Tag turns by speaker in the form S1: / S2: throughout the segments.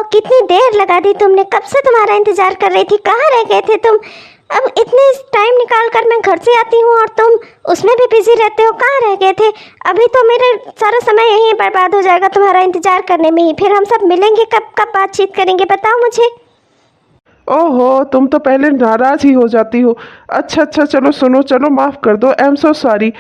S1: कितनी देर लगा दी तुमने, कब से तुम्हारा इंतजार कर रही थी। कहाँ रह गए थे तुम? अब इतने टाइम निकाल कर मैं घर से आती हूँ और तुम उसमें भी बिजी रहते हो। कहाँ रह गए थे? अभी तो मेरा सारा समय यहीं बर्बाद हो जाएगा तुम्हारा इंतजार करने में ही। फिर हम सब मिलेंगे कब, कब बातचीत करेंगे, बताओ मुझे।
S2: ओहो, तुम तो पहले नाराज ही हो जाती हो। अच्छा अच्छा, चलो सुनो, चलो माफ़ कर दो, आई एम सो सॉरी।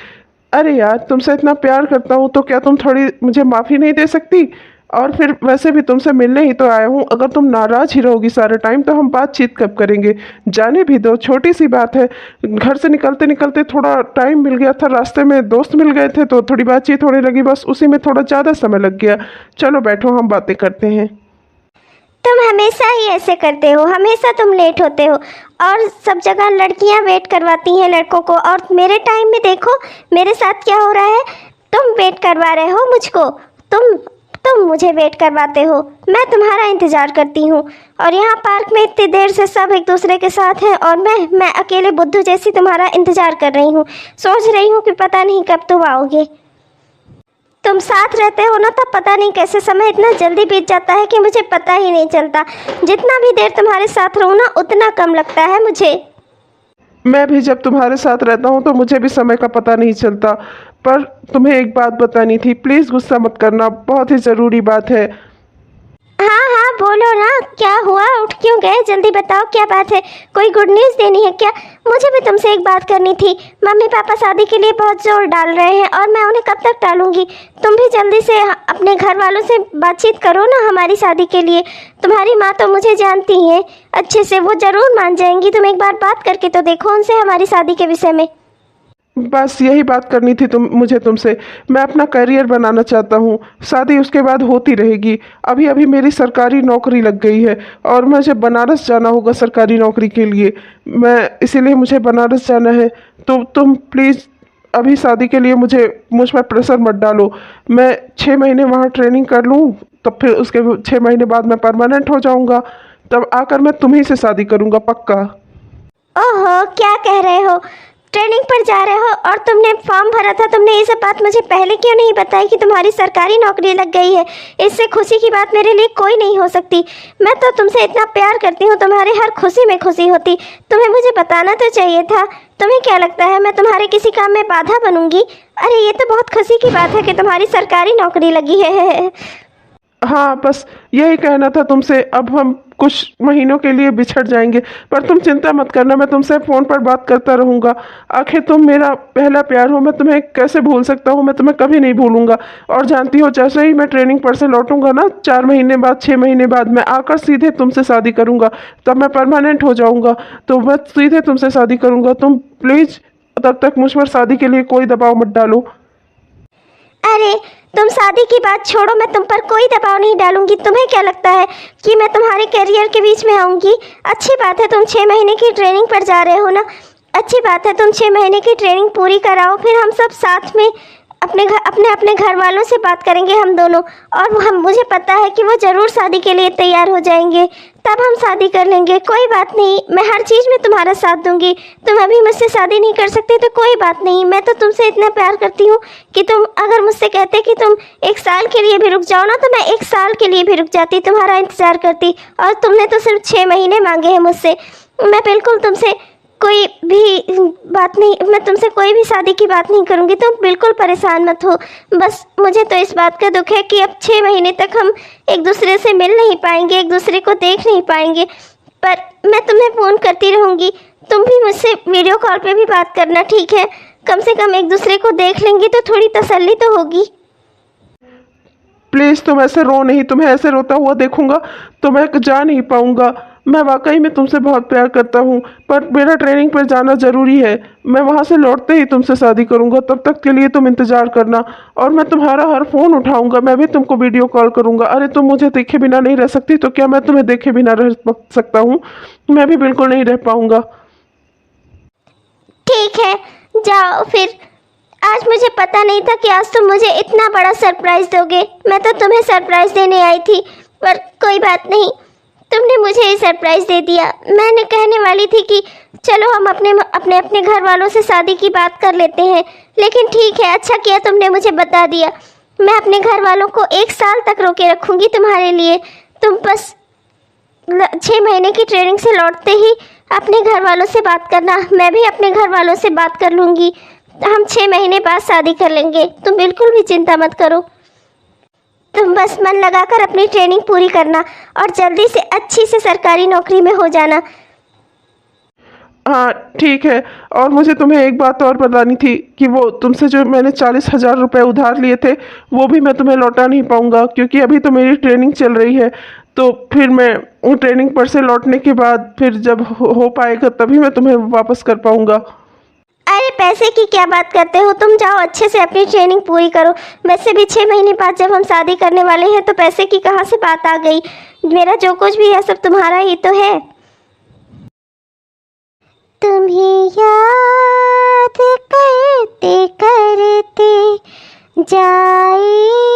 S2: अरे यार, तुमसे इतना प्यार करता हूँ तो क्या तुम थोड़ी मुझे माफ़ी नहीं दे सकती? और फिर वैसे भी तुमसे मिलने ही तो आया हूँ। अगर तुम नाराज ही रहोगी सारे टाइम तो हम बातचीत कब करेंगे? जाने भी दो, छोटी सी बात है। घर से निकलते निकलते थोड़ा टाइम मिल गया था, रास्ते में दोस्त मिल गए थे तो थोड़ी बातचीत होने लगी, बस उसी में थोड़ा ज़्यादा समय लग गया। चलो बैठो, हम बातें करते हैं।
S1: तुम हमेशा ही ऐसे करते हो, हमेशा तुम लेट होते हो और सब जगह लड़कियां वेट करवाती हैं लड़कों को। और मेरे टाइम में देखो मेरे साथ क्या हो रहा है। तुम वेट करवा रहे हो मुझको, तुम मुझे वेट करवाते हो, मैं तुम्हारा इंतज़ार करती हूँ। और यहाँ पार्क में इतनी देर से सब एक दूसरे के साथ हैं और मैं अकेले बुद्धू जैसी तुम्हारा इंतज़ार कर रही हूँ। सोच रही हूँ कि पता नहीं कब तुम आओगे। तुम साथ रहते हो ना, तब पता नहीं कैसे समय इतना जल्दी बीत जाता है कि मुझे पता ही नहीं चलता। जितना भी देर तुम्हारे साथ रहूँ ना, उतना कम लगता है मुझे।
S2: मैं भी जब तुम्हारे साथ रहता हूँ तो मुझे भी समय का पता नहीं चलता। पर तुम्हें एक बात बतानी थी, प्लीज़ गुस्सा मत करना, बहुत ही ज़रूरी बात है।
S1: हाँ हाँ बोलो ना, क्या हुआ, उठ क्यों गए? जल्दी बताओ क्या बात है, कोई गुड न्यूज़ देनी है क्या? मुझे भी तुमसे एक बात करनी थी। मम्मी पापा शादी के लिए बहुत जोर डाल रहे हैं और मैं उन्हें कब तक टालूंगी। तुम भी जल्दी से अपने घर वालों से बातचीत करो ना हमारी शादी के लिए। तुम्हारी माँ तो मुझे जानती है अच्छे से, वो ज़रूर मान जाएंगी। तुम एक बार बात करके तो देखो उनसे हमारी शादी के विषय में।
S2: बस यही बात करनी थी मुझे तुमसे। मैं अपना करियर बनाना चाहता हूँ, शादी उसके बाद होती रहेगी। अभी अभी मेरी सरकारी नौकरी लग गई है और मुझे बनारस जाना होगा सरकारी नौकरी के लिए। मैं इसीलिए मुझे बनारस जाना है। तो तुम प्लीज़ अभी शादी के लिए मुझ पर प्रेशर मत डालो। मैं 6 महीने वहाँ ट्रेनिंग कर लूँ, तब फिर उसके 6 महीने बाद मैं परमानेंट हो जाऊँगा। तब आकर मैं तुम्ही से शादी करूँगा, पक्का।
S1: ओहो, क्या कह रहे हो? ट्रेनिंग पर जा रहे हो और तुमने फॉर्म भरा था, तुमने ये सब बात मुझे पहले क्यों नहीं बताई कि तुम्हारी सरकारी नौकरी लग गई है? इससे खुशी की बात मेरे लिए कोई नहीं हो सकती। मैं तो तुमसे इतना प्यार करती हूँ, तुम्हारे हर खुशी में खुशी होती। तुम्हें मुझे बताना तो चाहिए था। तुम्हें क्या लगता है मैं तुम्हारे किसी काम में बाधा बनूंगी? अरे ये तो बहुत खुशी की बात है कि तुम्हारी सरकारी नौकरी लगी है।
S2: हाँ, बस यही कहना था तुमसे। अब हम कुछ महीनों के लिए बिछड़ जाएंगे, पर तुम चिंता मत करना, मैं तुमसे फ़ोन पर बात करता रहूँगा। आखिर तुम मेरा पहला प्यार हो, मैं तुम्हें कैसे भूल सकता हूँ? मैं तुम्हें कभी नहीं भूलूंगा। और जानती हो, जैसे ही मैं ट्रेनिंग पर से लौटूंगा ना, 4 महीने बाद 6 महीने बाद, मैं आकर सीधे तुमसे शादी करूँगा। तब मैं परमानेंट हो जाऊँगा तो मैं सीधे तुमसे शादी करूँगा। तुम प्लीज़ तब तक मुझ पर शादी के लिए कोई दबाव मत डालो।
S1: अरे तुम शादी की बात छोड़ो, मैं तुम पर कोई दबाव नहीं डालूंगी। तुम्हें क्या लगता है कि मैं तुम्हारे करियर के बीच में आऊँगी? अच्छी बात है तुम 6 महीने की ट्रेनिंग पर जा रहे हो ना, अच्छी बात है तुम 6 महीने की ट्रेनिंग पूरी कराओ। फिर हम सब साथ में अपने घर वालों से बात करेंगे हम दोनों। और मुझे पता है कि वो ज़रूर शादी के लिए तैयार हो जाएंगे, तब हम शादी कर लेंगे। कोई बात नहीं, मैं हर चीज़ में तुम्हारा साथ दूंगी। तुम अभी मुझसे शादी नहीं कर सकते तो कोई बात नहीं, मैं तो तुमसे इतना प्यार करती हूँ कि तुम अगर मुझसे कहते कि तुम 1 साल के लिए भी रुक जाओ ना, तो मैं 1 साल के लिए भी रुक जाती, तुम्हारा इंतज़ार करती। और तुमने तो सिर्फ 6 महीने मांगे हैं मुझसे। मैं बिल्कुल तुमसे कोई भी बात नहीं, मैं तुमसे कोई भी शादी की बात नहीं करूँगी। तुम बिल्कुल परेशान मत हो। बस मुझे तो इस बात का दुख है कि अब 6 महीने तक हम एक दूसरे से मिल नहीं पाएंगे, एक दूसरे को देख नहीं पाएंगे। पर मैं तुम्हें फ़ोन करती रहूँगी, तुम भी मुझसे वीडियो कॉल पे भी बात करना, ठीक है? कम से कम एक दूसरे को देख लेंगे तो थोड़ी तसल्ली तो होगी।
S2: प्लीज़ तुम ऐसे रो नहीं, तुम्हें ऐसे रोता हुआ देखूंगा तो मैं जा नहीं पाऊंगा। मैं वाकई में तुमसे बहुत प्यार करता हूँ, पर मेरा ट्रेनिंग पर जाना ज़रूरी है। मैं वहाँ से लौटते ही तुमसे शादी करूँगा, तब तक के लिए तुम इंतज़ार करना। और मैं तुम्हारा हर फ़ोन उठाऊँगा, मैं भी तुमको वीडियो कॉल करूँगा। अरे तुम मुझे देखे बिना नहीं रह सकती, तो क्या मैं तुम्हें देखे बिना रह सकता हूँ? मैं भी बिल्कुल नहीं रह पाऊँगा।
S1: ठीक है, जाओ फिर। आज मुझे पता नहीं था कि आज तुम मुझे इतना बड़ा सरप्राइज़ दोगे। मैं तो तुम्हें सरप्राइज़ देने आई थी, पर कोई बात नहीं, तुमने मुझे ये सरप्राइज़ दे दिया। मैंने कहने वाली थी कि चलो हम अपने घर वालों से शादी की बात कर लेते हैं, लेकिन ठीक है, अच्छा किया तुमने मुझे बता दिया। मैं अपने घर वालों को 1 साल तक रोके रखूँगी तुम्हारे लिए। तुम बस 6 महीने की ट्रेनिंग से लौटते ही अपने घर वालों से बात करना, मैं भी अपने घर वालों से बात कर लूँगी। हम 6 महीने बाद शादी कर लेंगे, तुम बिल्कुल भी चिंता मत करो। तुम बस मन लगाकर अपनी ट्रेनिंग पूरी करना और जल्दी से अच्छी से सरकारी नौकरी में हो जाना।
S2: हाँ ठीक है। और मुझे तुम्हें एक बात और बतानी थी कि वो तुमसे जो मैंने 40,000 रुपये उधार लिए थे वो भी मैं तुम्हें लौटा नहीं पाऊँगा, क्योंकि अभी तो मेरी ट्रेनिंग चल रही है। तो फिर मैं वो ट्रेनिंग पर से लौटने के बाद फिर जब हो पाएगा तभी मैं तुम्हें वापस कर पाऊँगा।
S1: अरे पैसे की क्या बात करते हो, तुम जाओ अच्छे से अपनी ट्रेनिंग पूरी करो। वैसे भी 6 महीने बाद जब हम शादी करने वाले हैं तो पैसे की कहाँ से बात आ गई। मेरा जो कुछ भी है सब तुम्हारा ही तो है। तुम्हें याद करते करते जाएगी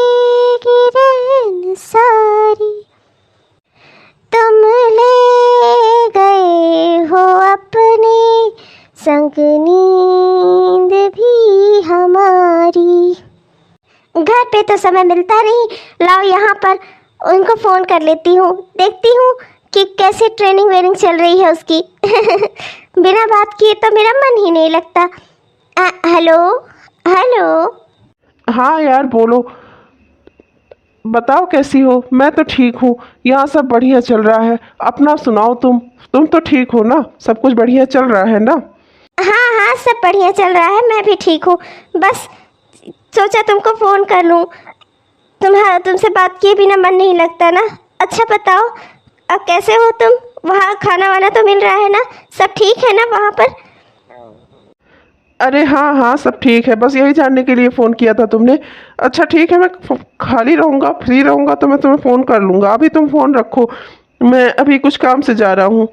S1: रैन सारी, तुम ले गए हो अपने संग नींद भी हमारी। घर पे तो समय मिलता नहीं, लाओ यहाँ पर उनको फ़ोन कर लेती हूँ, देखती हूँ कि कैसे ट्रेनिंग वेनिंग चल रही है उसकी। बिना बात किए तो मेरा मन ही नहीं लगता। Hello hello.
S2: हाँ यार बोलो, बताओ कैसी हो। मैं तो ठीक हूँ, यहाँ सब बढ़िया चल रहा है। अपना सुनाओ, तुम तो ठीक हो ना, सब कुछ बढ़िया चल रहा है ना।
S1: हाँ हाँ सब बढ़िया चल रहा है, मैं भी ठीक हूँ। बस सोचा तुमको फ़ोन कर लूँ, तुमसे बात किए बिना मन नहीं लगता ना। अच्छा बताओ अब कैसे हो तुम, वहाँ खाना वाना तो मिल रहा है ना, सब ठीक है ना वहाँ पर।
S2: अरे हाँ हाँ सब ठीक है, बस यही जानने के लिए फ़ोन किया था तुमने। अच्छा ठीक है, मैं खाली रहूँगा, फ्री रहूँगा तो मैं तुम्हें फ़ोन कर लूँगा। अभी तुम फ़ोन रखो, मैं अभी कुछ काम से जा रहा हूँ।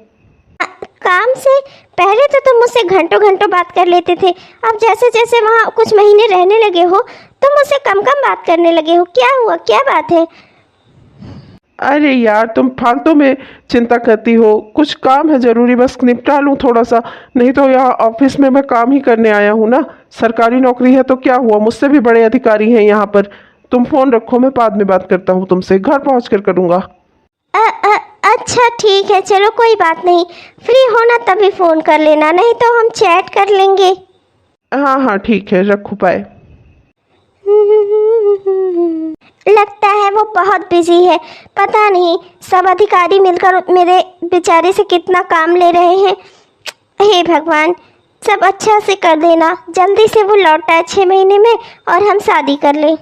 S1: काम से? पहले तो तुम मुझसे घंटों घंटों बात कर लेते थे, अब जैसे जैसे वहाँ कुछ महीने रहने लगे हो तुम मुझसे कम कम बात करने लगे हो। क्या हुआ, क्या बात है?
S2: अरे यार तुम फालतू में चिंता करती हो, कुछ काम है ज़रूरी, बस निपटा लूँ थोड़ा सा। नहीं तो यहाँ ऑफिस में मैं काम ही करने आया हूँ ना, सरकारी नौकरी है तो क्या हुआ, मुझसे भी बड़े अधिकारी हैं यहाँ पर। तुम फ़ोन रखो, मैं बाद में बात करता हूँ तुमसे, घर पहुँच कर करूँगा।
S1: अच्छा ठीक है, चलो कोई बात नहीं, फ्री होना तभी फ़ोन कर लेना, नहीं तो हम चैट कर लेंगे।
S2: हाँ हाँ ठीक है, रखो, बाय।
S1: लगता है वो बहुत बिजी है, पता नहीं सब अधिकारी मिलकर मेरे बेचारे से कितना काम ले रहे हैं। हे भगवान, सब अच्छा से कर देना, जल्दी से वो लौट आए 6 महीने में और हम शादी कर लें।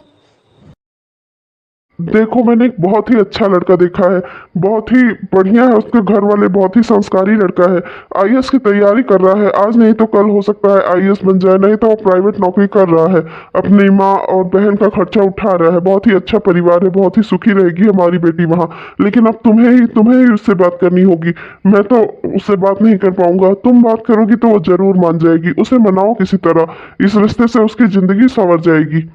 S3: देखो मैंने एक बहुत ही अच्छा लड़का देखा है, बहुत ही बढ़िया है, उसके घर वाले बहुत ही संस्कारी लड़का है। आईएएस की तैयारी कर रहा है, आज नहीं तो कल हो सकता है आईएएस बन जाए, नहीं तो वो प्राइवेट नौकरी कर रहा है, अपनी माँ और बहन का खर्चा उठा रहा है। बहुत ही अच्छा परिवार है, बहुत ही सुखी रहेगी हमारी बेटी वहाँ। लेकिन अब तुम्हें ही उससे बात करनी होगी, मैं तो उससे बात नहीं कर पाऊंगा। तुम बात करोगी तो वो जरूर मान जाएगी, उसे मनाओ किसी तरह, इस रिश्ते से उसकी जिंदगी संवर जाएगी।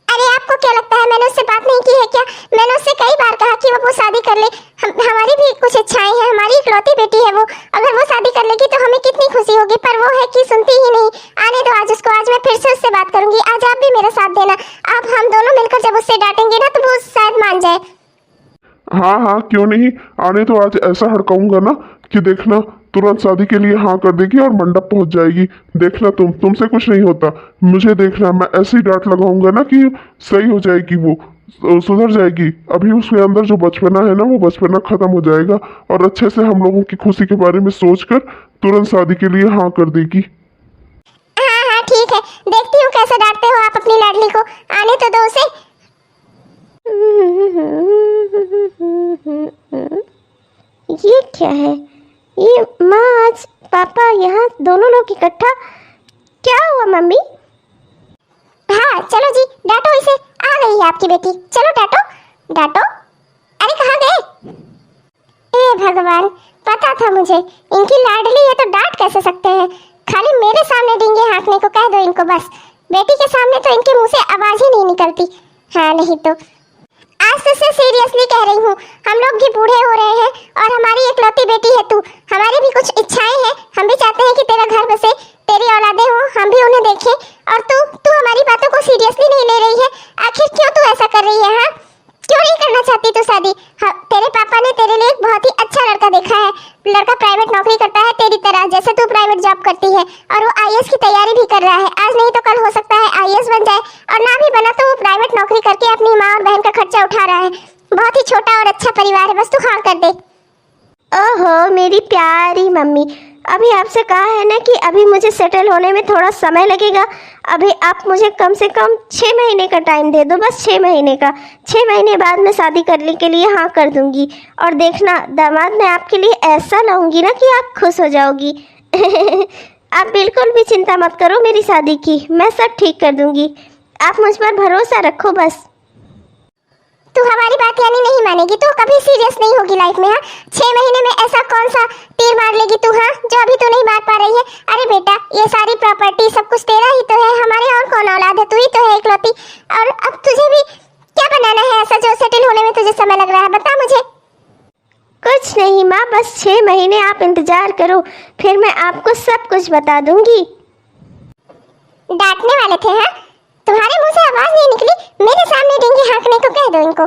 S1: अरे आपको क्या लगता है मैंने उससे बात नहीं की है क्या? मैंने उससे कई बार कहा कि वो शादी कर ले, हमारी भी कुछ इच्छाएं हैं, हमारी इकलौती बेटी है वो, अगर वो शादी कर लेगी तो हमें कितनी खुशी होगी, पर वो है कि सुनती ही नहीं। आने दो आज उसको, आज मैं फिर से उससे बात करूंगी, आज आप भी मेरा साथ देना। आप हम दोनों मिलकर जब उससे डांटेंगे ना तो वो शायद मान जाए।
S3: हाँ हाँ क्यों नहीं, आने तो आज ऐसा हड़काऊंगा ना कि देखना तुरंत शादी के लिए हाँ कर देगी और मंडप पहुंच जाएगी। देखना तुमसे कुछ नहीं होता, मुझे देखना, मैं ऐसी डांट लगाऊंगा ना कि सही हो जाएगी, वो सुधर जाएगी। अभी उसके अंदर जो बचपना है ना वो बचपना खत्म हो जाएगा और अच्छे से हम लोगों की खुशी के बारे में सोचकर तुरंत शादी के लिए हाँ कर देगी।
S1: हाँ हाँ ठीक है, देखती हूँ कैसे डांटते हो आप अपनी लाडली को, आने तो दो उसे। ये क्या है, ये माँ आज पापा यहाँ दोनों लोग इकट्ठा, क्या हुआ मम्मी? हाँ चलो जी डांटो इसे, आ गई है आपकी बेटी, चलो डांटो डांटो। अरे कहाँ गए? हे भगवान, पता था मुझे इनकी लाडली है तो डांट कैसे सकते हैं, खाली मेरे सामने डींगे हाँकने को कह दो इनको बस, बेटी के सामने तो इनके मुंह से आवाज ही नहीं निकलती। हाँ नहीं तो आज तो से सीरियसली कह रही हूँ, हम लोग भी बूढ़े हो रहे हैं और हमारी इकलौती बेटी है तू, हमारी भी कुछ इच्छाएं हैं, हम भी चाहते हैं कि तेरा घर बसे, तेरी औलादें हो, हम भी उन्हें देखें, और तू हमारी बातों को सीरियसली नहीं ले रही है। आखिर क्यों तू ऐसा कर रही है? हाँ क्यों नहीं करना चाहती तू शादी? हाँ तेरे
S4: छोटा और अच्छा परिवार है, बस तू हाँ कर दे।
S1: ओहो मेरी प्यारी मम्मी, अभी आपसे कहा है ना कि अभी मुझे सेटल होने में थोड़ा समय लगेगा। अभी आप मुझे कम से कम 6 महीने का टाइम दे दो, बस 6 महीने का। 6 महीने बाद मैं शादी करने के लिए हाँ कर दूंगी। और देखना दामाद मैं आपके लिए ऐसा लाऊंगी ना कि आप खुश हो जाओगी। आप बिल्कुल भी चिंता मत करो मेरी शादी की, मैं सब ठीक कर दूंगी। आप मुझ पर भरोसा रखो बस।
S4: तू हमारी बात यानी नहीं मानेगी, तू कभी सीरियस नहीं होगी लाइफ में। हाँ 6 महीने में ऐसा कौन सा तीर मार लेगी तू, हाँ जो अभी तू नहीं मार पा रही है। अरे बेटा ये सारी प्रॉपर्टी सब कुछ तेरा ही तो है, हमारे और कौन औलाद है, तू ही तो है इकलौती। और अब तुझे भी क्या बनाना है ऐसा जो सेटल होने में तुझे समय लग रहा है, बता मुझे।
S1: कुछ नहीं माँ, बस 6 महीने आप इंतजार करो, फिर मैं आपको सब कुछ बता दूंगी।
S4: डांटने वाले थे हाँ, तुम्हारे मुंह से आवाज नहीं निकली, मेरे सामने डेंगी हाँकने को कह दो इनको।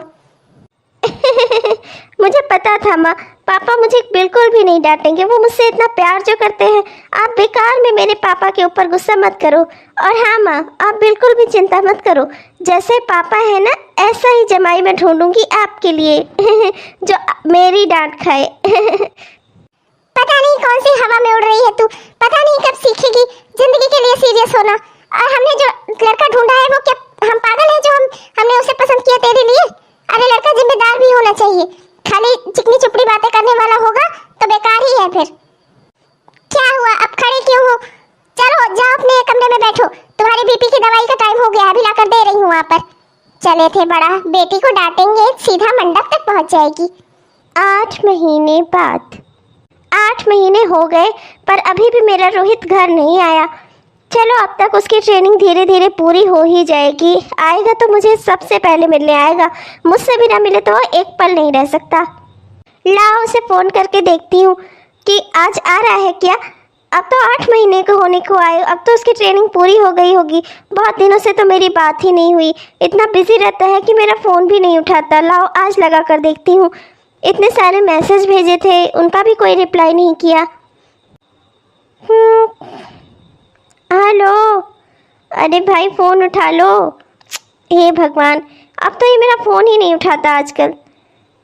S1: मुझे पता था माँ, पापा मुझे बिल्कुल भी नहीं डांटेंगे, वो मुझसे इतना प्यार जो करते हैं। आप बेकार में मेरे पापा के ऊपर गुस्सा मत करो। और हाँ माँ, आप बिल्कुल भी चिंता मत करो, जैसे पापा है ना ऐसा ही जमाई मैं ढूंढूंगी आपके लिए जो मेरी डांट खाए।
S4: पता नहीं कौन सी हवा में उड़ रही है तू, पता नहीं कब सीखेगी जिंदगी के लिए सीरियस होना। और हमने जो लड़का ढूंढा है वो क्या हम पागल हैं जो हमने उसे पसंद किया तेरे लिए? अरे लड़का जिम्मेदार भी होना चाहिए, खाली चिकनी चुपड़ी बातें करने वाला होगा तो बेकार ही है फिर। क्या हुआ, अब खड़े क्यों हो? चलो जाओ अपने कमरे में बैठो, तुम्हारे बीपी की दवाई का टाइम हो गया, अभी लाकर दे रही हूँ वहाँ पर। चले थे बड़ा, बेटी को डांटेंगे सीधा मंडप तक पहुँच जाएगी।
S1: 8 महीने बाद, 8 महीने हो गए पर अभी भी मेरा रोहित घर नहीं आया। चलो अब तक उसकी ट्रेनिंग धीरे धीरे पूरी हो ही जाएगी। आएगा तो मुझे सबसे पहले मिलने आएगा, मुझसे भी ना मिले तो वो एक पल नहीं रह सकता। लाओ उसे फ़ोन करके देखती हूँ कि आज आ रहा है क्या। अब तो 8 महीने को होने को आए, अब तो उसकी ट्रेनिंग पूरी हो गई होगी। बहुत दिनों से तो मेरी बात ही नहीं हुई, इतना बिजी रहता है कि मेरा फ़ोन भी नहीं उठाता। लाओ आज लगा कर देखती हूँ। इतने सारे मैसेज भेजे थे, उनका भी कोई रिप्लाई नहीं किया। हेलो, अरे भाई फ़ोन उठा लो। हे भगवान, अब तो ये मेरा फ़ोन ही नहीं उठाता आजकल।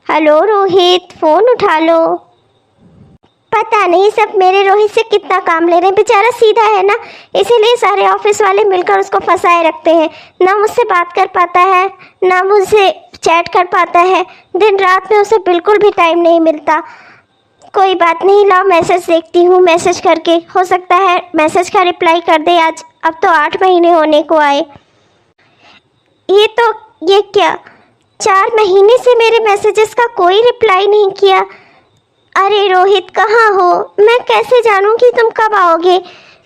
S1: हेलो रोहित, फ़ोन उठा लो। पता नहीं सब मेरे रोहित से कितना काम ले रहे हैं, बेचारा सीधा है ना, इसीलिए सारे ऑफिस वाले मिलकर उसको फंसाए रखते हैं। ना मुझसे बात कर पाता है, ना मुझसे चैट कर पाता है, दिन रात में उसे बिल्कुल भी टाइम नहीं मिलता। कोई बात नहीं, लाओ मैसेज देखती हूँ, मैसेज करके हो सकता है मैसेज का रिप्लाई कर दे आज। अब तो 8 महीने होने को आए। ये क्या 4 महीने से मेरे मैसेजेस का कोई रिप्लाई नहीं किया। अरे रोहित कहाँ हो, मैं कैसे जानूँ कि तुम कब आओगे?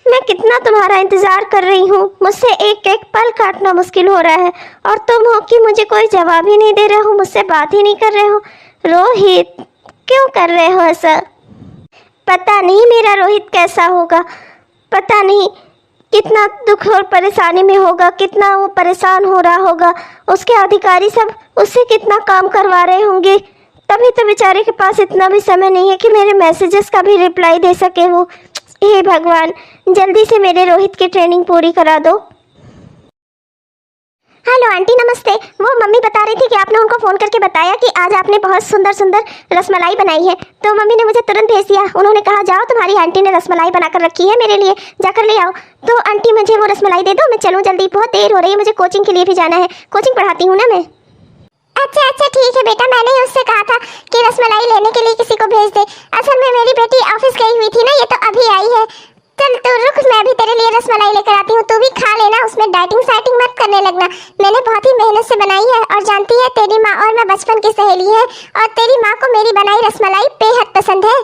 S1: मैं कितना तुम्हारा इंतज़ार कर रही हूँ, मुझसे एक एक पल काटना मुश्किल हो रहा है और तुम हो कि मुझे कोई जवाब ही नहीं दे रहे हो, मुझसे बात ही नहीं कर रहे हो। रोहित क्यों कर रहे हो ऐसा? पता नहीं मेरा रोहित कैसा होगा, पता नहीं कितना दुख और परेशानी में होगा, कितना वो परेशान हो रहा होगा। उसके अधिकारी सब उससे कितना काम करवा रहे होंगे, तभी तो बेचारे के पास इतना भी समय नहीं है कि मेरे मैसेजेस का भी रिप्लाई दे सके वो। हे भगवान, जल्दी से मेरे रोहित की ट्रेनिंग पूरी करा दो।
S4: हेलो आंटी नमस्ते। वो मम्मी बता रही थी कि आपने उनको फ़ोन करके बताया कि आज आपने बहुत सुंदर सुंदर रसमलाई बनाई है, तो मम्मी ने मुझे तुरंत भेज दिया। उन्होंने कहा जाओ तुम्हारी आंटी ने रसमलाई बनाकर रखी है मेरे लिए, जाकर ले आओ। तो आंटी मुझे वो रसमलाई दे दो, मैं चलूँ जल्दी, बहुत देर हो रही है, मुझे कोचिंग के लिए भी जाना है, कोचिंग पढ़ाती हूँ ना मैं। अच्छा ठीक है बेटा, मैंने ही उससे कहा था कि रसमलाई लेने के लिए किसी को भेज दे। असल में मेरी बेटी ऑफिस गई हुई थी ना, ये तो अभी आई है। चल तू रुक, मैं भी तेरे लिए रसमलाई लेकर आती हूँ, तू भी खा लेना, उसमें डाइटिंग साइटिंग मत करने लगना। मैंने बहुत ही मेहनत से बनाई है और जानती है तेरी माँ और मैं बचपन की सहेली है और तेरी माँ को मेरी बनाई रसमलाई बेहद पसंद है।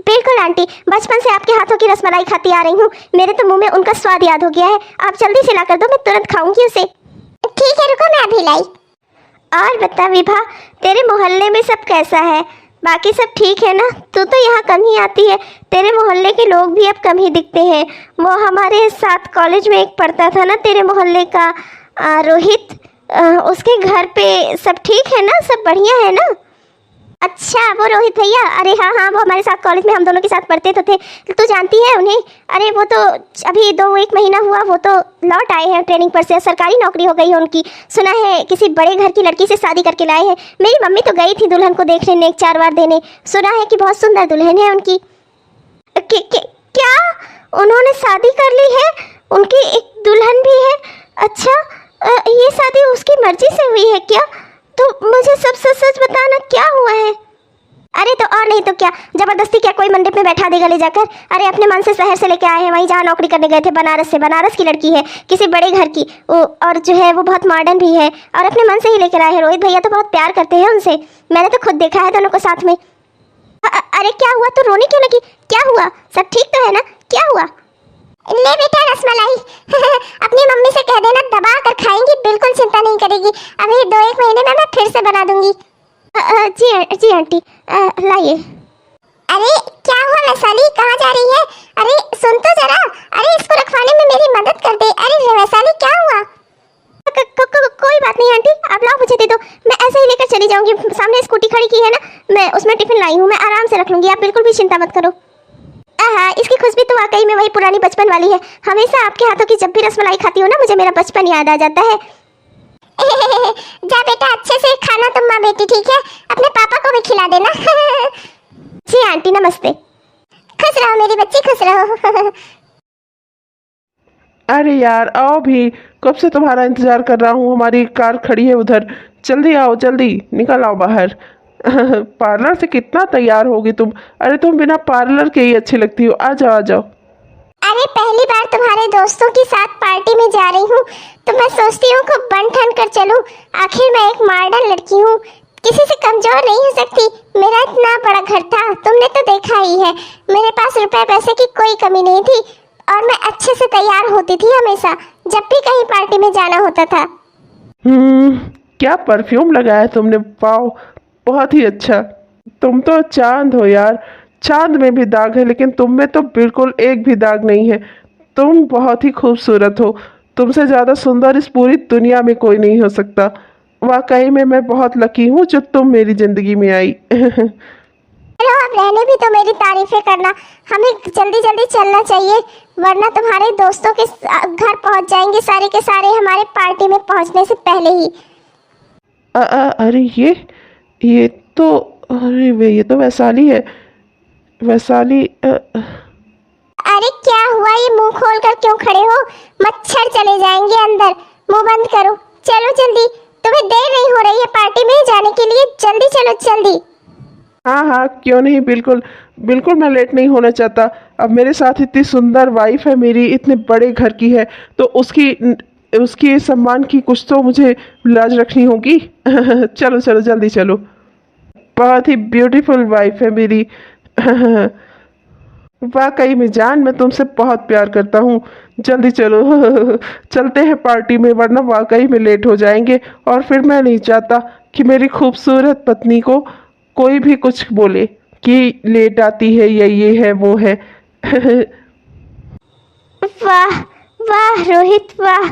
S1: बिल्कुल आंटी, बचपन से आपके हाथों की रसमलाई खाती आ रही हूँ, मेरे तो मुंह में उनका स्वाद याद हो गया है। आप जल्दी से ला कर दो, मैं तुरंत खाऊंगी उसे।
S4: ठीक है रुको, मैं अभी लाई।
S1: और बता विभा, तेरे मोहल्ले में सब कैसा है? बाकी सब ठीक है ना? तू तो यहाँ कम ही आती है, तेरे मोहल्ले के लोग भी अब कम ही दिखते हैं। वो हमारे साथ कॉलेज में एक पढ़ता था ना तेरे मोहल्ले का रोहित, उसके घर पे सब ठीक है ना, सब बढ़िया है ना?
S4: अच्छा वो रोहित भैया, अरे हाँ हाँ, वो हमारे साथ कॉलेज में हम दोनों के साथ पढ़ते तो थे। तू जानती है उन्हें? अरे वो तो अभी 2-1 महीना हुआ, वो तो लौट आए हैं ट्रेनिंग पर से, सरकारी नौकरी हो गई है उनकी। सुना है किसी बड़े घर की लड़की से शादी करके लाए हैं। मेरी मम्मी तो गई थी दुल्हन को देखने नेक 4 बार देने, सुना है कि बहुत सुंदर दुल्हन है उनकी। क्या उन्होंने शादी कर ली है? उनकी एक दुल्हन भी है? अच्छा, ये शादी उसकी मर्जी से हुई है क्या? तो मुझे सब सच सच बताना, क्या हुआ है? अरे तो और नहीं तो क्या, जबरदस्ती क्या कोई मंडप में बैठा देगा ले जाकर? अरे अपने मन से शहर से लेके आए हैं, वहीं जहाँ नौकरी करने गए थे बनारस से। बनारस की लड़की है, किसी बड़े घर की, और जो है वो बहुत मॉडर्न भी है, और अपने मन से ही लेकर आए हैं। रोहित भैया तो बहुत प्यार करते हैं उनसे, मैंने तो खुद देखा है दोनों को साथ में। अरे क्या हुआ, तो रोने क्यों लगी? क्या हुआ? सब ठीक तो है ना? क्या हुआ? ले बेटा रसमलाई अपनी मम्मी से कह देना दबा कर खाएंगी, बिल्कुल चिंता नहीं करेगी। अभी 2-1 महीने में मैं फिर से बना दूंगी। जी आंटी, लाइए। अरे क्या हुआ वैशाली, कहाँ जा रही है? अरे सुन तो जरा, अरे इसको रखवाने में मेरी मदद कर दे। अरे वैशाली क्या हुआ? कोई बात नहीं आंटी, आप लाओ मुझे दे दो, मैं ऐसे ही लेकर चली जाऊंगी। सामने स्कूटी खड़ी की है ना, मैं उसमें टिफिन लाई हूँ, मैं आराम से रख लूंगी, आप बिल्कुल भी चिंता मत करो। इसकी खुशबू तो वाकई में वही पुरानी बचपन वाली है। हमेशा आपके हाथों की जब भी रसमलाई खाती हूँ ना, मुझे मेरा बचपन याद आ जाता है। जा बेटा अच्छे से खाना तुम माँ बेटी, ठीक है? अपने पापा को भी खिला देना। जी आंटी नमस्ते। खुश रहो मेरी बच्ची, खुश रहो।
S2: अरे यार आओ भी, कब से तुम्हारा इंतजार कर रहा हूँ, हमारी कार खड़ी है उधर, जल्दी आओ, जल्दी निकल आओ बाहर। पार्लर से कितना तैयार होगी तुम? अरे तुम बिना पार्लर के ही अच्छी लगती हो, आ जाओ आ जाओ।
S4: अरे पहली बार तुम्हारे दोस्तों के साथ पार्टी में जा रही हूँ, तो मैं सोचती हूँ खूब बन ठन कर चलूँ। आखिर मैं एक मॉडर्न लड़की हूँ, किसी से कमजोर नहीं हो सकती। मेरा इतना बड़ा घर था, तुमने तो देखा ही है। मेरे पास रुपए पैसे की कोई कमी नहीं थी, और मैं अच्छे से तैयार होती थी हमेशा, जब भी कहीं पार्टी में जाना होता था।
S2: क्या परफ्यूम लगाया तुमने, वाओ बहुत ही अच्छा। तुम तो चांद हो यार, चांद में भी दाग है लेकिन तुम में तो बिल्कुल एक भी दाग नहीं है। तुम बहुत ही खूबसूरत हो, तुमसे ज़्यादा सुंदर इस पूरी दुनिया में कोई नहीं हो सकता। वाकई में मैं बहुत लकी हूँ जो तुम मेरी ज़िंदगी में आई।
S4: चलो अब रहने भी तो मेरी तारीफें करना, हमें जल्दी जल्दी चलना चाहिए, वरना तुम्हारे दोस्तों के घर पहुंच जाएंगे सारे के सारे हमारे पार्टी में पहुंचने से पहले ही।
S2: अरे ये तो, अरे ये तो वैशाली है, वैशाली।
S4: अरे क्या हुआ, ये मुंह खोल कर क्यों खड़े हो? मच्छर चले जाएंगे अंदर, मुंह बंद करो। चलो जल्दी, तुम्हें देर नहीं हो रही है पार्टी में जाने के लिए, जल्दी चलो जल्दी।
S2: हाँ हाँ क्यों नहीं, बिल्कुल बिल्कुल मैं लेट नहीं होना चाहता। अब मेरे साथ इतनी सुंदर वाइफ है मेरी, इतने बड़े घर की है, तो उसकी सम्मान की कुछ तो मुझे लाज रखनी होगी। चलो चलो जल्दी चलो, बहुत ही ब्यूटीफुल वाइफ है मेरी। वाकई में जान, मैं तुमसे बहुत प्यार करता हूँ। जल्दी चलो, चलते हैं पार्टी में, वरना वाकई में लेट हो जाएंगे, और फिर मैं नहीं चाहता कि मेरी खूबसूरत पत्नी को कोई भी कुछ बोले कि लेट आती है या ये है वो है।
S1: वाह वाह रोहित वाह,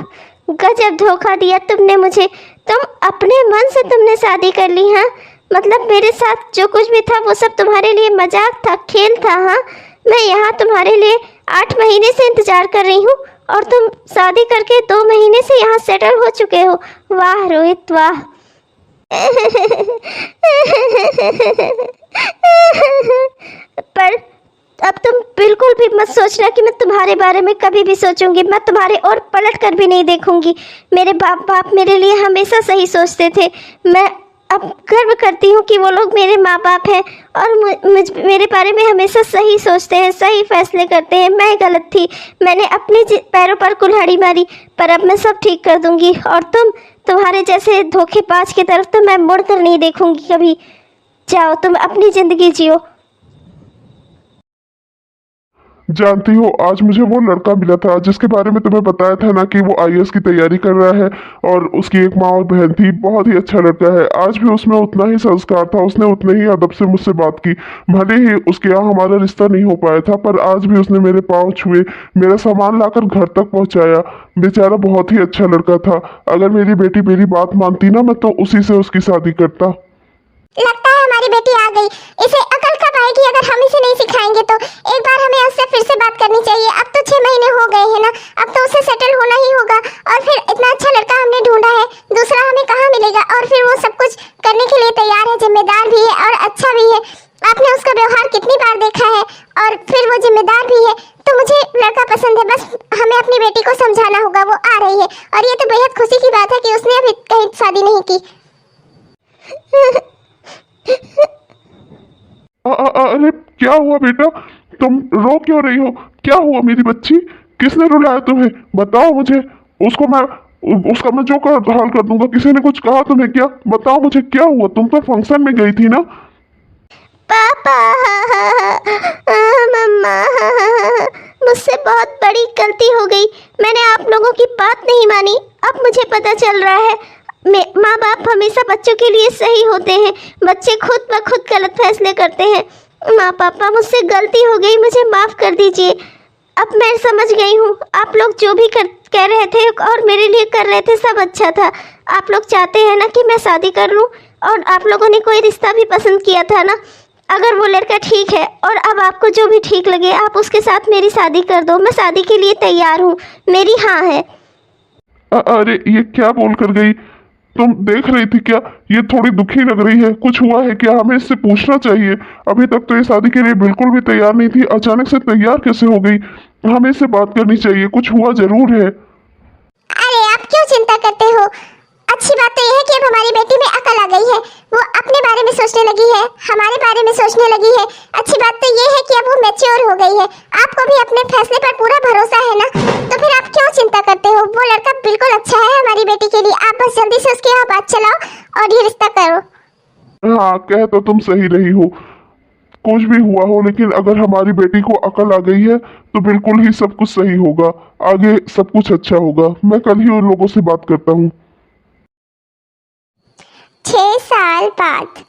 S1: गजब धोखा दिया तुमने मुझे। तुम अपने मन से तुमने शादी कर ली, हाँ? मतलब मेरे साथ जो कुछ भी था वो सब तुम्हारे लिए मजाक था, खेल था, हाँ? मैं यहाँ तुम्हारे लिए 8 महीने से इंतजार कर रही हूँ, और तुम शादी करके 2 महीने से यहाँ सेटल हो चुके हो। वाह रोहित वाह। पर अब तुम बिल्कुल भी मत सोचना कि मैं तुम्हारे बारे में कभी भी सोचूंगी। मैं तुम्हारे और पलट कर भी नहीं देखूंगी। मेरे बाप मेरे लिए हमेशा सही सोचते थे। मैं अब गर्व करती हूँ कि वो लोग मेरे माँ बाप हैं, और मेरे बारे में हमेशा सही सोचते हैं, सही फैसले करते हैं। मैं गलत थी, मैंने अपने पैरों पर कुल्हाड़ी मारी, पर अब मैं सब ठीक कर दूंगी। और तुम्हारे जैसे धोखेबाज की तरफ तो मैं मुड़ कर नहीं देखूंगी कभी। जाओ तुम अपनी ज़िंदगी जियो।
S3: जानती हो, आज मुझे वो लड़का मिला था जिसके बारे में तुम्हें बताया था ना कि वो आईएएस की तैयारी कर रहा है, और उसकी एक माँ और बहन थी। बहुत ही अच्छा लड़का है। आज भी उसमें उतना ही संस्कार था, उसने उतने ही अदब से मुझसे बात की। भले ही उसके यहाँ हमारा रिश्ता नहीं हो पाया था, पर आज भी उसने मेरे पाँव छुए, मेरा सामान लाकर घर तक पहुँचाया। बेचारा बहुत ही अच्छा लड़का था। अगर मेरी बेटी मेरी बात मानती ना, मैं तो उसी से उसकी शादी करता।
S4: लगता है हमारी बेटी आ गई। इसे अकल कब आएगी अगर हम इसे नहीं सिखाएंगे तो। एक बार हमें उससे फिर से बात करनी चाहिए। अब तो 6 महीने हो गए हैं ना, अब तो उसे सेटल होना ही होगा। और फिर इतना अच्छा लड़का हमने ढूंढा है, दूसरा हमें कहाँ मिलेगा। और फिर वो सब कुछ करने के लिए तैयार है, जिम्मेदार भी है और अच्छा भी है। आपने उसका व्यवहार कितनी बार देखा है, और फिर वो जिम्मेदार भी है। तो मुझे लड़का पसंद है, बस हमें अपनी बेटी को समझाना होगा। वो आ रही है और ये तो बेहद खुशी की बात है कि उसने अभी कहीं शादी नहीं की।
S3: अरे क्या हुआ बेटा, तुम रो क्यों रही हो? क्या हुआ मेरी बच्ची? किसने रुलाया तुम्हें? बताओ मुझे। उसका मैं जो कर हाल कर दूंगा। किसी ने कुछ कहा तुम्हें क्या? बताओ मुझे क्या हुआ। तुम तो फंक्शन में गई थी ना।
S1: पापा, मम्मा, मुझसे बहुत बड़ी गलती हो गई। मैंने आप लोगों की बात नहीं मानी। अब मुझे पता चल रहा है माँ बाप हमेशा बच्चों के लिए सही होते हैं, बच्चे खुद ब खुद गलत फैसले करते हैं। माँ पापा, मुझसे गलती हो गई, मुझे माफ़ कर दीजिए। अब मैं समझ गई हूँ, आप लोग जो भी कह रहे थे और मेरे लिए कर रहे थे सब अच्छा था। आप लोग चाहते हैं ना कि मैं शादी कर लूँ, और आप लोगों ने कोई रिश्ता भी पसंद किया था ना। अगर वो लड़का ठीक है और अब आपको जो भी ठीक लगे आप उसके साथ मेरी शादी कर दो। मैं शादी के लिए तैयार हूँ, मेरी हाँ है।
S3: अरे ये क्या बोल कर गई? तुम देख रही थी क्या? ये थोड़ी दुखी लग रही है। कुछ हुआ है क्या? हमें इससे पूछना चाहिए। अभी तक तो ये शादी के लिए बिल्कुल भी तैयार नहीं थी, अचानक से तैयार कैसे हो गई? हमें इससे बात करनी चाहिए। कुछ हुआ जरूर है।
S4: अरे आप क्यों चिंता करते हो? अच्छी बात तो यह है कि अब हमारी बेटी में अकल आ गई है। वो अपने बारे में सोचने लगी है, हमारे बारे में सोचने लगी है। अच्छी बात तो यह है कि अब वो मैच्योर हो गई है। आपको भी अपने फैसले पर पूरा भरोसा है ना, तो फिर आप क्यों चिंता करते हो? वो लड़का बिल्कुल अच्छा है हमारी बेटी के लिए। आप बस जल्दी से उसके यहाँ बात चलाओ और ये रिश्ता करो।
S3: हाँ, कह तो तुम सही रही हो। कुछ भी हुआ हो, लेकिन अगर हमारी बेटी को अकल आ गई है तो बिल्कुल ही सब कुछ सही होगा। आगे सब कुछ अच्छा होगा। मैं कल ही उन लोगों से बात करता हूँ।
S4: 6 साल बाद।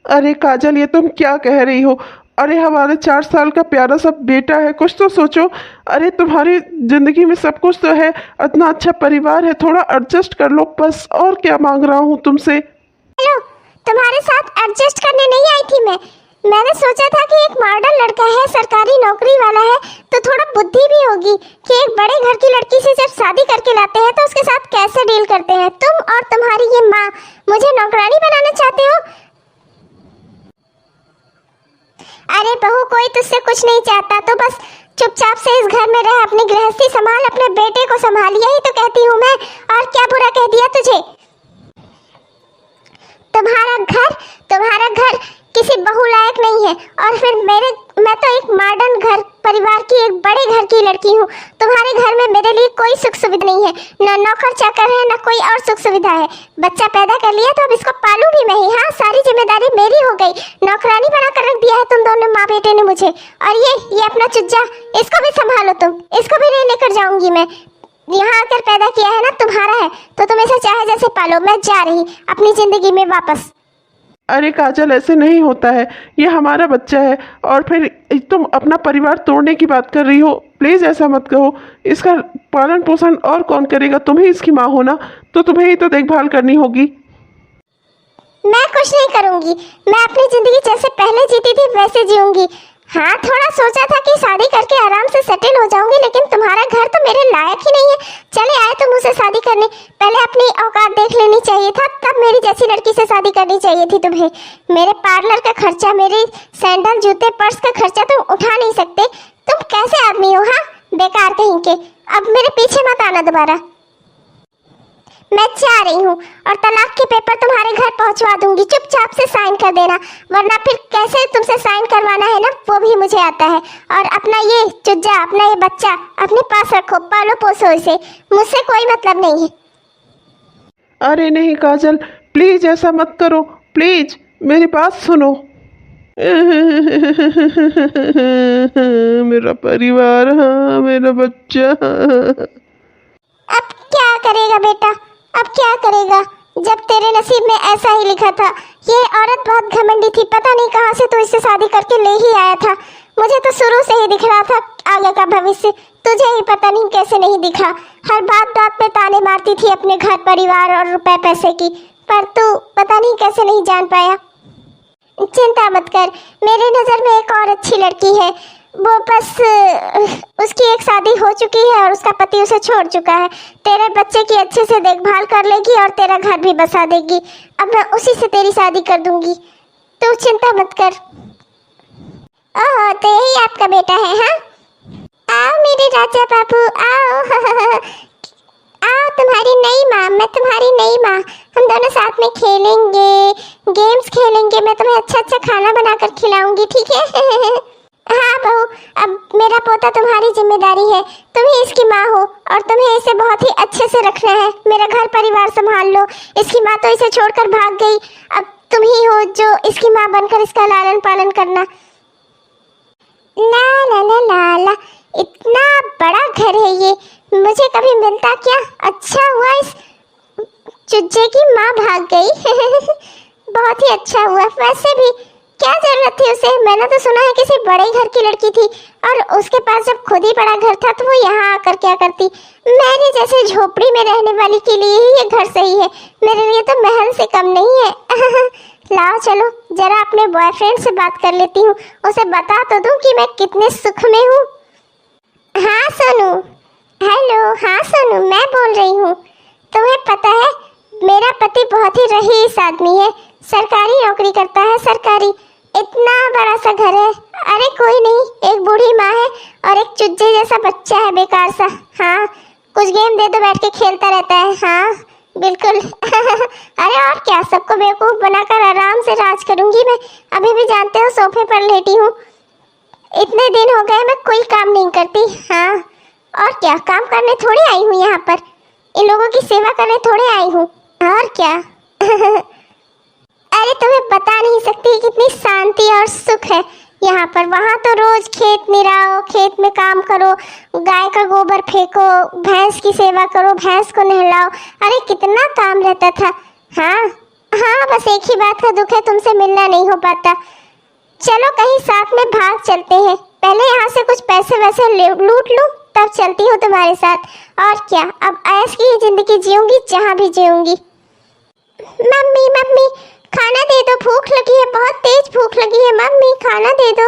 S2: अरे काजल, ये तुम क्या कह रही हो? अरे हमारे 4 साल का प्यारा सा बेटा है, कुछ तो सोचो। अरे तुम्हारी जिंदगी में सब कुछ तो है, इतना अच्छा परिवार है, थोड़ा एडजस्ट कर लो बस। और क्या मांग रहा हूँ तुमसे?
S4: हेलो, तुम्हारे साथ एडजस्ट करने नहीं आई थी मैं। मैंने सोचा था कि एक मॉडर्न लड़का है, सरकारी नौकरी वाला है, तो थोड़ा बुद्धि भी होगी कि एक बड़े घर की लड़की से जब शादी करके लाते हैं तो उसके साथ कैसे डील करते हैं। तुम और तुम्हारी ये माँ मुझे नौकरानी बनाना चाहते हो? अरे बहू, कोई तुझसे कुछ नहीं चाहता, तो बस चुपचाप से इस घर में रह, अपनी गृहस्थी संभाल, अपने बेटे को संभाल। यही तो कहती हूँ मैं, और क्या बुरा कह दिया तुझे? तुम्हारा घर किसी बहू लायक नहीं है। और फिर मैं तो एक मॉडर्न घर परिवार की, एक बड़े घर की लड़की हूँ। तुम्हारे घर में मेरे लिए कोई सुख सुविधा नहीं है, ना नौकर चाकर है, ना कोई और सुख सुविधा है। बच्चा पैदा कर लिया तो अब इसको पालू भी मैं ही। हाँ, सारी जिम्मेदारी मेरी हो गई। नौकरानी बना कर रख दिया है तुम दोनों माँ बेटे ने मुझे। और ये अपना चुज्जा, इसको भी संभालो तुम, इसको भी नहीं लेकर जाऊंगी मैं। यहाँ आकर पैदा किया है ना, तुम्हारा है, तो तुम इसे चाहे जैसे पालो। मैं जा रही अपनी जिंदगी में वापस।
S2: अरे काजल, ऐसे नहीं होता है, ये हमारा बच्चा है। और फिर तुम अपना परिवार तोड़ने की बात कर रही हो। प्लीज़ ऐसा मत कहो। इसका पालन पोषण और कौन करेगा? तुम ही इसकी माँ हो ना, तो तुम्हें ही तो देखभाल करनी होगी।
S4: मैं कुछ नहीं करूंगी, मैं अपनी जिंदगी जैसे पहले जीती थी वैसे जीऊंगी। हाँ, थोड़ा सोचा था कि शादी करके आराम से सेटल हो जाऊंगी, लेकिन तुम्हारा घर तो मेरे लायक ही नहीं है। चले आए तुम मुझसे शादी करने, पहले अपनी औकात देख लेनी चाहिए था, तब मेरी जैसी लड़की से शादी करनी चाहिए थी तुम्हें। मेरे पार्लर का खर्चा, मेरे सैंडल जूते पर्स का खर्चा तुम उठा नहीं सकते। तुम कैसे आदमी हो? हाँ, बेकार कहीं के। अब मेरे पीछे मत आना दोबारा। मैं जा रही हूँ और तलाक के पेपर तुम्हारे घर पहुँचवा दूंगी। चुपचाप से साइन कर देना, वरना फिर कैसे तुमसे साइन करवाना है ना, वो भी मुझे आता है। और अपना ये चुज्जा, अपना ये बच्चा अपने पास रखो, पालो पोसो इसे, मुझसे कोई मतलब नहीं है।
S2: अरे नहीं काजल, प्लीज़ ऐसा मत करो, प्लीज़ मेरी बात सुनो। मेरा परिवार, हाँ, मेरा बच्चा।
S4: अब क्या करेगा बेटा, अब क्या करेगा, जब तेरे नसीब में ऐसा ही लिखा था। ये औरत बहुत घमंडी थी, पता नहीं कहाँ से तो इससे शादी करके ले ही आया था। मुझे तो शुरू से ही दिख रहा था आगे का भविष्य, तुझे ही पता नहीं कैसे नहीं दिखा। हर बात बात पे ताने मारती थी अपने घर परिवार और रुपए पैसे की, पर तू पता नहीं कैसे नहीं जान पाया। चिंता मत कर, मेरी नज़र में एक और अच्छी लड़की है। वो बस उसकी एक शादी हो चुकी है और उसका पति उसे छोड़ चुका है। तेरे बच्चे की अच्छे से देखभाल कर लेगी और तेरा घर भी बसा देगी। अब मैं उसी से तेरी शादी कर दूंगी, तू चिंता मत कर। ओह, तो यही आपका बेटा है? हाँ, आओ मेरे राजा बाबू, आओ आओ, तुम्हारी नई माँ, मैं तुम्हारी नई माँ। हम दोनों साथ में खेलेंगे, गेम्स खेलेंगे, मैं तुम्हें अच्छा अच्छा खाना बनाकर खिलाऊंगी, ठीक है? हाँ बहू, अब मेरा पोता तुम्हारी जिम्मेदारी है। तुम ही इसकी माँ हो और तुम्हें इसे बहुत ही अच्छे से रखना है। मेरा घर परिवार संभाल लो। इसकी माँ तो इसे छोड़कर भाग गई, अब तुम ही हो जो इसकी माँ बनकर इसका लालन पालन करना। ला ला ला ला ला, इतना बड़ा घर है ये, मुझे कभी मिलता क्या? अच्छा हुआ इस चुज्जे की माँ भाग गई। बहुत ही अच्छा हुआ। वैसे भी क्या जरूरत थी उसे? मैंने तो सुना है किसी बड़े घर की लड़की थी और उसके पास जब खुद ही बड़ा घर था तो वो यहाँ आकर क्या करती? मेरे जैसे झोपड़ी में रहने वाली के लिए ही ये घर सही है, मेरे लिए तो महल से कम नहीं है। लाओ चलो जरा अपने बॉयफ्रेंड से बात कर लेती हूँ, उसे बता तो दूँ कि मैं कितने सुख में हूँ। हाँ सोनू, हेलो। हाँ सोनू, मैं बोल रही हूँ। तुम्हें पता है मेरा पति बहुत ही रईस आदमी है, सरकारी नौकरी करता है, सरकारी। इतना बड़ा सा घर है। अरे कोई नहीं, एक बूढ़ी माँ है और एक चुज्जे जैसा बच्चा है बेकार सा। हाँ, कुछ गेम दे दो, बैठ के खेलता रहता है। हाँ बिल्कुल। अरे और क्या, सबको बेवकूफ़ बनाकर आराम से राज करूंगी मैं। अभी भी जानते हो सोफे पर लेटी हूँ, इतने दिन हो गए मैं कोई काम नहीं करती। हाँ और क्या, काम करने थोड़ी आई हूँ यहाँ पर, इन लोगों की सेवा करने थोड़े आई हूँ। और क्या। अरे तुम्हें बता नहीं सकती कितनी शांति और सुख है यहाँ पर। वहाँ तो रोज खेत निराओ, खेत में काम करो, गाय का गोबर फेंको, भैंस की सेवा करो, भैंस को नहलाओ। अरे कितना काम रहता था। हाँ हाँ, बस एक ही बात का दुख है, तुमसे मिलना नहीं हो पाता। चलो कहीं साथ में भाग चलते हैं, पहले यहाँ से कुछ पैसे वैसे लूट लूँ, तब चलती हूँ तुम्हारे साथ। और क्या, अब ऐश की ही जिंदगी जीऊंगी जहाँ भी जीऊंगी। मम्मी मम्मी खाना दे दो, भूख लगी है, बहुत तेज भूख लगी है। मम्मी खाना दे दो।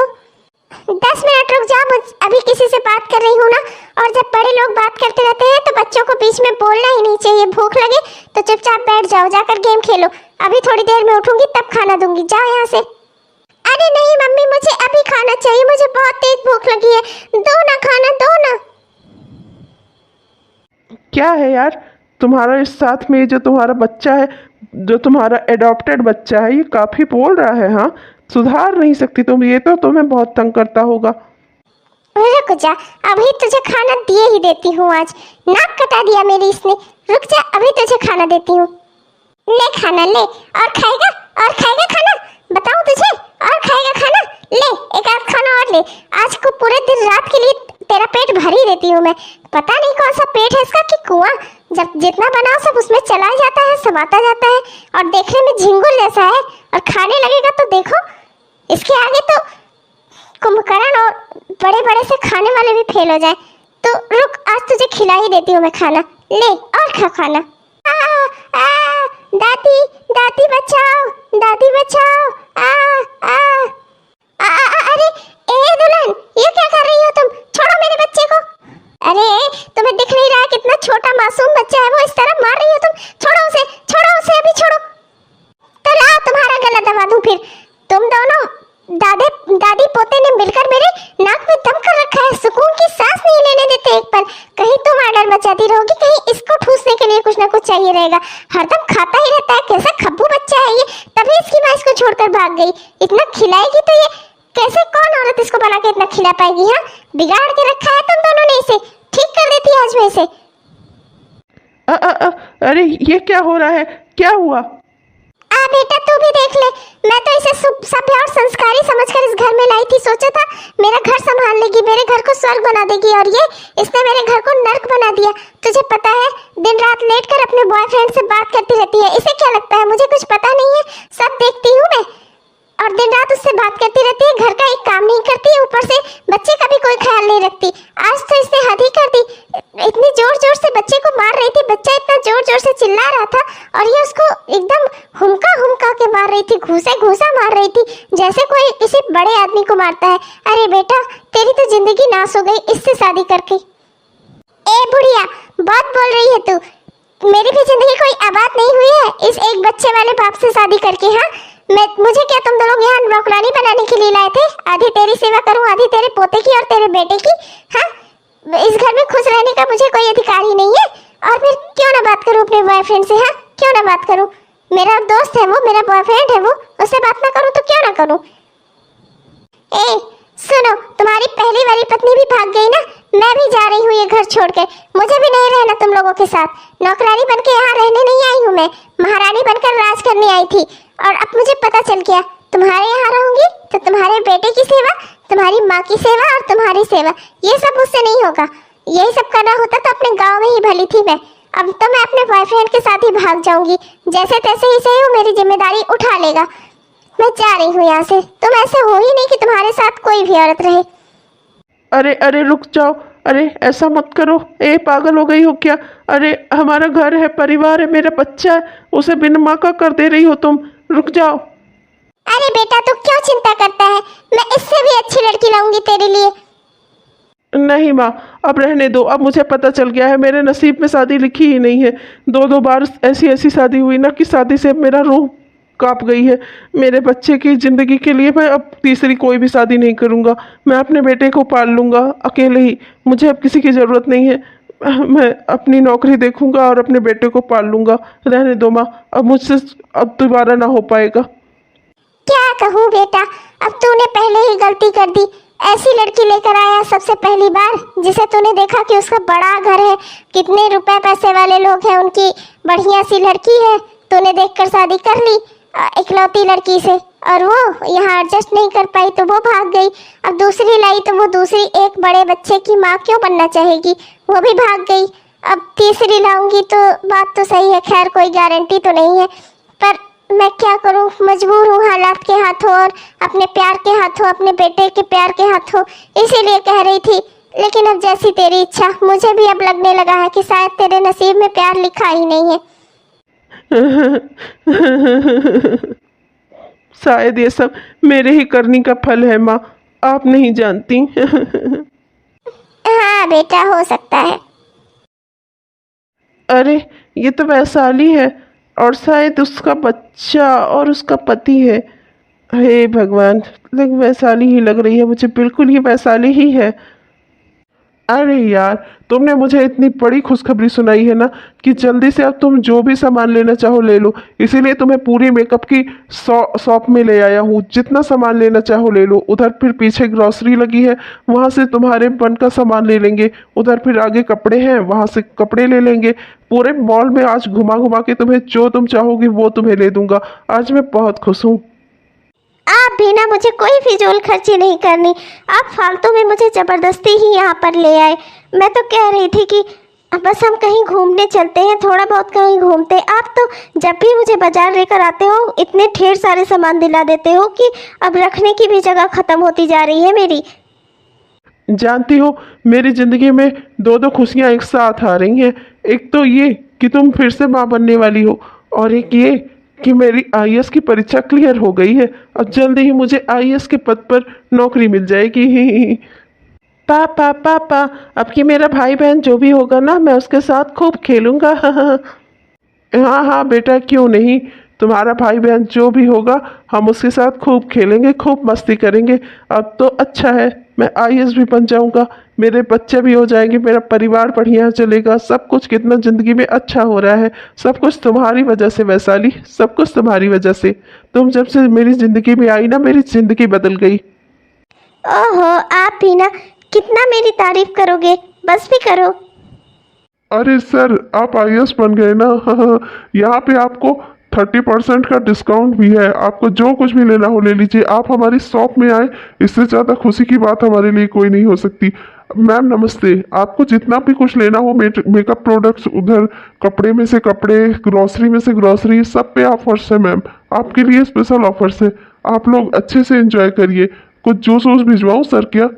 S4: 10 मिनट रुक जाओ, अभी किसी से बात कर रही हूँ ना। और जब बड़े लोग बात करते रहते हैं तो बच्चों को बीच में बोलना ही नहीं चाहिए। भूख लगे तो चुपचाप बैठ जाओ, जाकर गेम खेलो। अभी थोड़ी देर में उठूंगी तब खाना दूंगी, जाओ यहाँ से। अरे नहीं मम्मी, मुझे अभी खाना चाहिए, मुझे बहुत तेज भूख लगी है। दो ना खाना, दो ना।
S2: क्या है यार तुम्हारा इस साथ में? जो तुम्हारा बच्चा है, जो तुम्हारा एडॉप्टेड बच्चा है, ये काफ़ी बोल रहा है। हाँ, सुधार नहीं सकती तुम? ये तो तुम्हें बहुत तंग करता होगा।
S4: रुक जा, अभी तुझे खाना दिए ही देती हूँ। आज नाक कटा दिया मेरी इसने। रुक जा, अभी तुझे खाना देती हूँ। ले खाना ले। और खाएगा? और खाएगा खाना? बताऊँ तुझे? और खाएगा खाना? ले एक आध खाना और ले। आज को पूरे दिन रात के लिए तेरा पेट भर ही देती हूँ मैं। पता नहीं कौन सा पेट है इसका कि कुआं, जब जितना बनाओ सब उसमें चला जाता है, समाता जाता है और देखने में झिंगुर जैसा है। और खाने लगेगा तो देखो, इसके आगे तो कुंभकर्ण और बड़े बड़े से खाने वाले भी फेल हो जाए। तो रुक, आज तुझे खिला ही देती हूँ मैं खाना। ले और खा खाना। दादी दादी बचाओ, दादी बचाओ। अरे ए दुल्हन, ये क्या कर रही हो तुम? छोड़ो मेरे बच्चे को। अरे तुम्हें दिख नहीं रहा कितना छोटा मासूम बच्चा है, वो इस तरह मार रही हो तुम? छोड़ो उसे, छोड़ो उसे, अभी छोड़ो। तो लाओ तुम्हारा गला दबा दूं फिर। तुम दोनों दादी पोते ने मिलकर मेरे नाक में दम कर रखा है, सुकून की सांस नहीं लेने देते एक पल। कहीं तुम आर्डर मचाती रहोगी, कहीं इसको ठूसने के लिए कुछ ना कुछ चाहिए रहेगा। हरदम खाता ही रहता है, कैसा खब्बू बच्चा है ये। तभी इसकी माँ इसको छोड़कर भाग गई। इतना खिलाएगी तो ये कैसे, कौन औरत इसको बना के इतना खिला पाएगी? हाँ, बिगाड़ के रखा है तुम दोनों ने इसे। ठीक कर देती आज मैं इसे।
S2: अरे ये क्या हो रहा है? क्या हुआ?
S4: बेटा तू भी देख ले, मैं तो इसे सभ्य और संस्कारी समझकर इस घर में लाई थी। सोचा था मेरा घर संभाल लेगी, मेरे घर को स्वर्ग बना देगी, और ये इसने मेरे घर को नर्क बना दिया। तुझे पता है, दिन रात लेटकर अपने बॉयफ्रेंड से बात करती रहती है। इसे क्या लगता है मुझे कुछ पता नहीं है? सब देखती हूँ मैं। और दिन रात उससे बात करती रहती है, घर का एक काम नहीं करती, ऊपर से बच्चे का भी कोई ख्याल नहीं रखती। आज तो इसने हद ही कर दी, इतनी जोर जोर से बच्चे को मार रही थी, बच्चा इतना जोर जोर से चिल्ला रहा था और ये उसको एकदम हुमका हुमका के मार रही थी, घूसा घूसा मार रही थी, जैसे कोई किसी बड़े आदमी को मारता है। अरे बेटा, तेरी तो जिंदगी नाश हो गई इससे शादी करके। ए बुढ़िया, बहुत बोल रही है तू, मेरी भी जिंदगी कोई आबाद नहीं हुई है इस एक बच्चे वाले बाप से शादी करके। हाँ, मुझे क्या तुम लोग यहाँ नौकरानी बनाने के लिए लाए थे? आधी तेरी सेवा करूँ, आधी तेरे पोते की और तेरे बेटे की। हाँ, इस घर में खुश रहने का मुझे कोई अधिकार ही नहीं है। और फिर क्यों ना बात करूँ अपने बॉयफ्रेंड से? हाँ, क्यों ना बात करूँ? मेरा दोस्त है वो, मेरा बॉयफ्रेंड है वो, उससे बात ना करूँ तो क्यों ना करूँ? ए सुनो, तुम्हारी पहली वाली पत्नी भी भाग गई ना, मैं भी जा रही हूँ ये घर छोड़ के। मुझे भी नहीं रहना तुम लोगों के साथ। नौकरानी बनके यहाँ रहने नहीं आई हूँ मैं, महारानी बनकर राज करने आई थी। और अब मुझे पता चल गया, तुम्हारे यहाँ रहूंगी तो तुम्हारे बेटे की सेवा, तुम्हारी माँ की सेवा और तुम्हारी सेवा, ये सब मुझसे नहीं होगा। यही सब करना होता तो अपने गाँव में ही भली थी मैं। अब तो मैं अपने बॉयफ्रेंड के साथ ही भाग जाऊंगी, जैसे तैसे ही सही हो, मेरी जिम्मेदारी उठा लेगा। मैं जा रही हूँ यहाँ से। तुम ऐसे हो ही नहीं कि तुम्हारे साथ कोई भी औरत रहे।
S2: अरे अरे रुक जाओ, अरे ऐसा मत करो। ए पागल हो गई हो क्या? अरे हमारा घर है, परिवार है, मेरा बच्चा है, उसे बिन माँ का कर दे रही हो तुम। रुक जाओ।
S4: अरे बेटा, तू क्यों चिंता करता है? मैं इससे भी अच्छी लड़की लाऊंगी तेरे लिए।
S2: नहीं माँ, अब रहने दो। अब मुझे पता चल गया है, मेरे नसीब में शादी लिखी ही नहीं है। दो बार ऐसी ऐसी शादी हुई ना कि शादी से मेरा रूह कांप गई है। मेरे बच्चे की ज़िंदगी के लिए मैं अब तीसरी कोई भी शादी नहीं करूँगा। मैं अपने बेटे को पाल लूँगा अकेले ही, मुझे अब किसी की ज़रूरत नहीं है। मैं अपनी नौकरी देखूँगा और अपने बेटे को पाल लूँगा। रहने दो माँ, अब मुझसे अब दोबारा ना हो पाएगा।
S4: क्या कहूँ बेटा, अब तूने पहले ही गलती कर दी। ऐसी लड़की लेकर आया सबसे पहली बार, जिसे तूने देखा कि उसका बड़ा घर है, कितने रुपए पैसे वाले लोग हैं, उनकी बढ़िया सी लड़की है, तूने देखकर शादी कर ली इकलौती लड़की से। और वो यहाँ एडजस्ट नहीं कर पाई तो वो भाग गई। अब दूसरी लाई तो वो दूसरी एक बड़े बच्चे की माँ क्यों बनना चाहेगी, वो भी भाग गई। अब तीसरी लाऊंगी तो बात तो सही है, खैर कोई गारंटी तो नहीं है, पर मैं क्या करूं, मजबूर हूं हालात के हाथों और अपने प्यार के हाथों, अपने बेटे के प्यार के हाथों, इसीलिए कह रही थी। लेकिन अब जैसी तेरी इच्छा, मुझे भी अब लगने लगा है कि शायद तेरे नसीब में प्यार लिखा ही नहीं है।
S2: शायद ये सब मेरे ही करनी का फल है माँ, आप नहीं जानती।
S4: हाँ बेटा, हो सकता है।
S2: अरे ये तो वैशाली है और शायद उसका बच्चा और उसका पति है। हे भगवान, वैशाली ही लग रही है मुझे, बिल्कुल ये वैशाली ही है। अरे यार, तुमने मुझे इतनी बड़ी खुशखबरी सुनाई है ना कि जल्दी से अब तुम जो भी सामान लेना चाहो ले लो। इसीलिए तुम्हें पूरी मेकअप की शॉप में ले आया हूँ। जितना सामान लेना चाहो ले लो। उधर फिर पीछे ग्रॉसरी लगी है, वहाँ से तुम्हारे मन का सामान ले लेंगे। उधर फिर आगे कपड़े हैं, वहाँ से कपड़े ले लेंगे। पूरे मॉल में आज घुमा घुमा के तुम्हें जो तुम चाहोगी वो तुम्हें ले दूंगा। आज मैं बहुत खुश हूँ।
S1: आप भी ना मुझे कोई फिजूल खर्ची नहीं करनी। आप फालतू में मुझे ज़बरदस्ती ही यहाँ पर ले आए। मैं तो कह रही थी कि बस हम कहीं घूमने चलते हैं, थोड़ा बहुत कहीं घूमते। आप तो जब भी मुझे बाजार लेकर आते हो इतने ढेर सारे सामान दिला देते हो कि अब रखने की भी जगह ख़त्म होती जा रही है मेरी।
S2: जानती हो, मेरी ज़िंदगी में दो खुशियाँ एक साथ आ रही हैं। एक तो ये कि तुम फिर से माँ बनने वाली हो, और एक ये कि मेरी आईएएस की परीक्षा क्लियर हो गई है। अब जल्दी ही मुझे आईएएस के पद पर नौकरी मिल जाएगी। पापा पापा, अब कि मेरा भाई बहन जो भी होगा ना, मैं उसके साथ खूब खेलूँगा। हाँ हाँ बेटा, क्यों नहीं। तुम्हारा भाई बहन जो भी होगा हम उसके साथ खूब खेलेंगे, खूब मस्ती करेंगे। अब तो अच्छा है, मैं आईएएस भी बन जाऊंगा, मेरे बच्चे भी हो जाएंगे, मेरा परिवार बढ़िया चलेगा। सब कुछ कितना ज़िंदगी में अच्छा हो रहा है। सब कुछ तुम्हारी वजह से वैशाली, सब कुछ तुम्हारी वजह से। तुम जब से मेरी ज़िंदगी में आई ना, मेरी ज़िंदगी बदल गई।
S1: ओहो, आप भी ना कितना मेरी तारीफ करोगे, बस भी करो।
S3: अरे सर, आप आईएएस बन गए ना। यहाँ पे आपको 30% का डिस्काउंट भी है। आपको जो कुछ भी लेना हो ले लीजिए। आप हमारी शॉप में आए, इससे ज़्यादा खुशी की बात हमारे लिए कोई नहीं हो सकती। मैम नमस्ते, आपको जितना भी कुछ लेना हो मेकअप प्रोडक्ट्स, उधर कपड़े में से कपड़े, ग्रॉसरी में से ग्रॉसरी, सब पे ऑफर्स है मैम। आपके लिए स्पेशल ऑफर्स है। आप लोग अच्छे से एंजॉय करिए। कुछ जूस वूस भिजवाऊँ सर क्या?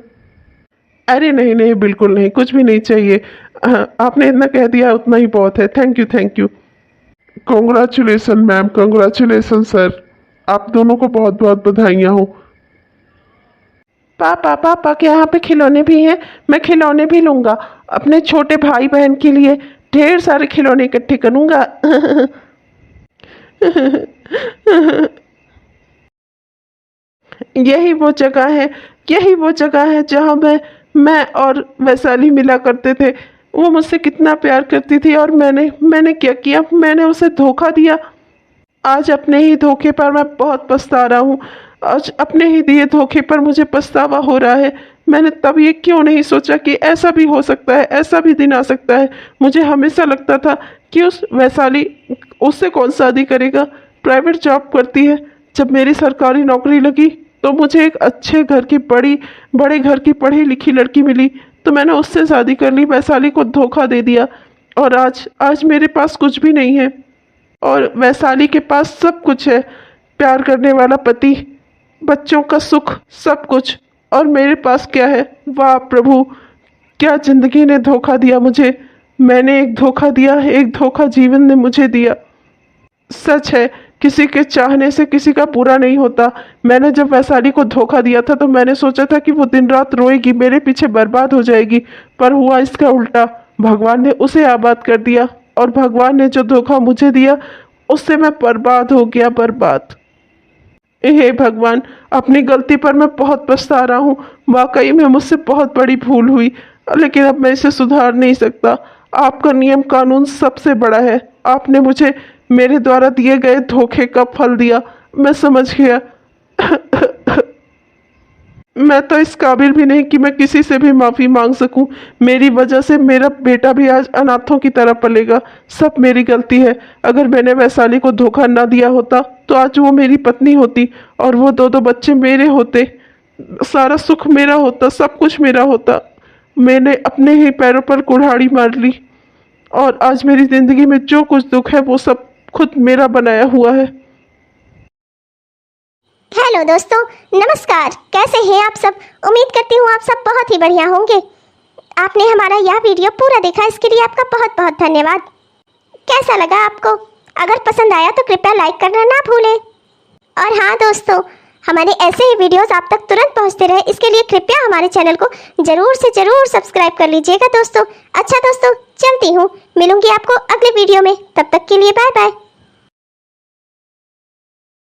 S2: अरे नहीं नहीं, बिल्कुल नहीं, कुछ भी नहीं चाहिए। आपने इतना कह दिया उतना ही बहुत है। Thank you thank you.
S3: Congratulation ma'am, congratulation sir. आप दोनों को बहुत बहुत बधाइयाँ हो।
S2: पापा पापा के यहाँ पे खिलौने भी हैं, मैं खिलौने भी लूँगा। अपने छोटे भाई बहन के लिए ढेर सारे खिलौने इकट्ठे करूँगा। यही वो जगह है, यही वो जगह है जहाँ मैं और वैशाली मिला करते थे। वो मुझसे कितना प्यार करती थी और मैंने क्या किया, मैंने उसे धोखा दिया। आज अपने ही धोखे पर मैं बहुत पछता रहा हूँ। आज अपने ही दिए धोखे पर मुझे पछतावा हो रहा है। मैंने तब ये क्यों नहीं सोचा कि ऐसा भी हो सकता है, ऐसा भी दिन आ सकता है। मुझे हमेशा लगता था कि उस वैशाली उससे कौन शादी करेगा, प्राइवेट जॉब करती है। जब मेरी सरकारी नौकरी लगी तो मुझे एक अच्छे घर की बड़े घर की पढ़ी लिखी लड़की मिली, तो मैंने उससे शादी कर ली, वैशाली को धोखा दे दिया। और आज मेरे पास कुछ भी नहीं है और वैशाली के पास सब कुछ है, प्यार करने वाला पति, बच्चों का सुख, सब कुछ। और मेरे पास क्या है? वाह प्रभु, क्या जिंदगी ने धोखा दिया मुझे। मैंने एक धोखा दिया, एक धोखा जीवन ने मुझे दिया। सच है, किसी के चाहने से किसी का बुरा नहीं होता। मैंने जब वैशाली को धोखा दिया था तो मैंने सोचा था कि वो दिन रात रोएगी, मेरे पीछे बर्बाद हो जाएगी, पर हुआ इसका उल्टा। भगवान ने उसे आबाद कर दिया और भगवान ने जो धोखा मुझे दिया उससे मैं बर्बाद हो गया, बर्बाद। हे भगवान, अपनी गलती पर मैं बहुत पछता रहा हूँ। वाकई में मुझसे बहुत बड़ी भूल हुई, लेकिन अब मैं इसे सुधार नहीं सकता। आपका नियम कानून सबसे बड़ा है। आपने मुझे मेरे द्वारा दिए गए धोखे का फल दिया, मैं समझ गया। मैं तो इस काबिल भी नहीं कि मैं किसी से भी माफ़ी मांग सकूं। मेरी वजह से मेरा बेटा भी आज अनाथों की तरह पलेगा। सब मेरी गलती है। अगर मैंने वैशाली को धोखा ना दिया होता तो आज वो मेरी पत्नी होती और वो दो बच्चे मेरे होते, सारा सुख मेरा होता, सब कुछ मेरा होता। मैंने अपने ही पैरों पर कुल्हाड़ी मार ली और आज मेरी ज़िंदगी में जो कुछ दुख है वो सब खुद मेरा बनाया हुआ है।
S4: हेलो दोस्तों, नमस्कार। कैसे हैं आप सब? उम्मीद करती हूँ आप सब बहुत ही बढ़िया होंगे। आपने हमारा यह वीडियो पूरा देखा, इसके लिए आपका बहुत बहुत धन्यवाद। कैसा लगा आपको? अगर पसंद आया तो कृपया लाइक करना ना भूलें। और हाँ दोस्तों, हमारे ऐसे ही वीडियोस आप तक तुरंत पहुँचते रहे, इसके लिए कृपया हमारे चैनल को ज़रूर से ज़रूर सब्सक्राइब कर लीजिएगा दोस्तों। अच्छा दोस्तों, चलती हूँ, मिलूंगी आपको अगले वीडियो में। तब तक के लिए बाय बाय।